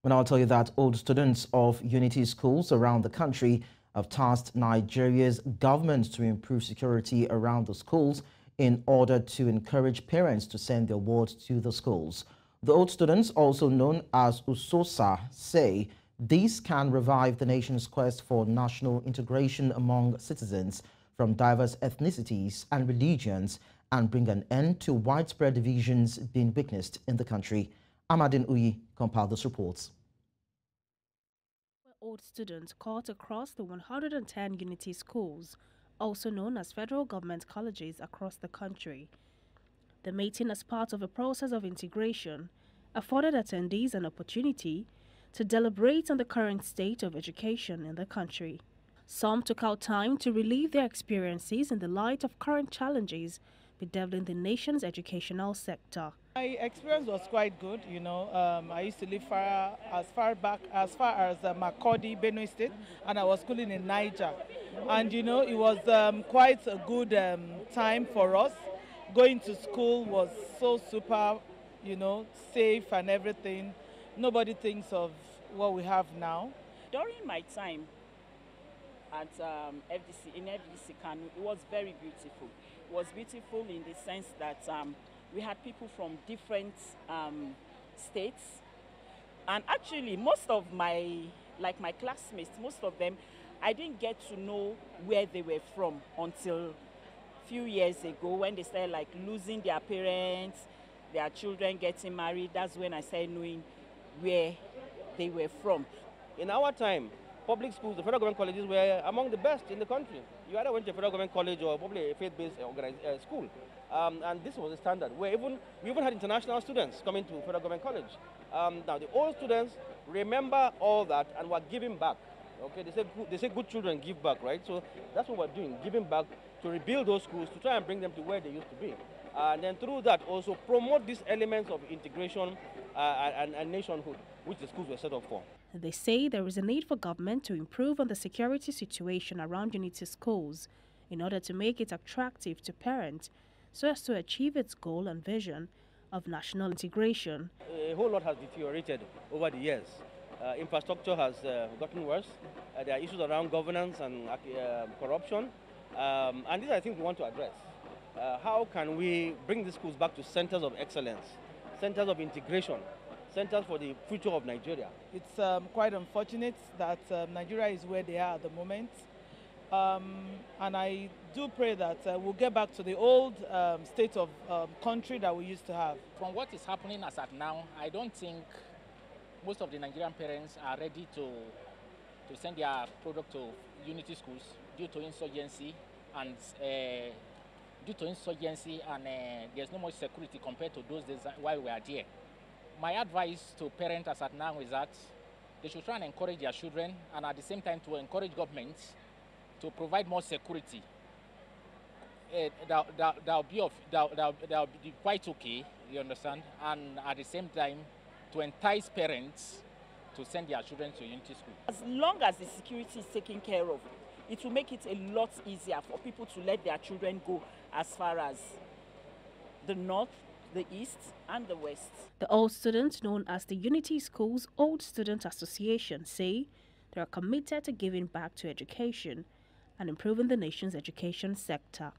Well, I'll tell you that old students of Unity Schools around the country have tasked Nigeria's government to improve security around the schools in order to encourage parents to send their wards to the schools. The old students, also known as USOSA, say this can revive the nation's quest for national integration among citizens from diverse ethnicities and religions and bring an end to widespread divisions being witnessed in the country. Amadin Uyi compiled this report. Old students caught across the 110 Unity Schools, also known as federal government colleges across the country. The meeting, as part of a process of integration, afforded attendees an opportunity to deliberate on the current state of education in the country. Some took out time to relive their experiences in the light of current challenges bedeviling the nation's educational sector. My experience was quite good, I used to live as far as Makurdi, Benue State, and I was schooling in Niger. And, it was quite a good time for us. Going to school was so super, safe and everything. Nobody thinks of what we have now. During my time at in FDC Kanu, it was very beautiful. It was beautiful in the sense that we had people from different states, and actually most of my classmates, most of them, I didn't get to know where they were from until a few years ago when they started losing their parents, their children getting married. That's when I started knowing where they were from. In our time, public schools, the federal government colleges were among the best in the country. You either went to a federal government college or probably a faith-based school. And this was the standard, where we even had international students coming to federal government college. Now, the old students remember all that and were giving back. Okay, they say good children give back, right? So that's what we're doing, giving back to rebuild those schools, to try and bring them to where they used to be. And then through that, also promote these elements of integration and nationhood, which the schools were set up for. They say there is a need for government to improve on the security situation around Unity Schools in order to make it attractive to parents so as to achieve its goal and vision of national integration. A whole lot has deteriorated over the years. Infrastructure has gotten worse. There are issues around governance and corruption. And these I think we want to address. How can we bring the schools back to centers of excellence, centers of integration, centers for the future of Nigeria? It's quite unfortunate that Nigeria is where they are at the moment. And I do pray that we'll get back to the old state of country that we used to have. From what is happening as at now, I don't think most of the Nigerian parents are ready to send their product to Unity Schools due to insurgency and there's no much security compared to those days while we are there. My advice to parents as at now is that they should try and encourage their children, and at the same time to encourage government to provide more security. That'll be quite okay, you understand? And at the same time, to entice parents to send their children to Unity School. As long as the security is taken care of, it will make it a lot easier for people to let their children go as far as the north, the east, and the west. The old students, known as the Unity Schools Old Student Association, say they are committed to giving back to education and improving the nation's education sector.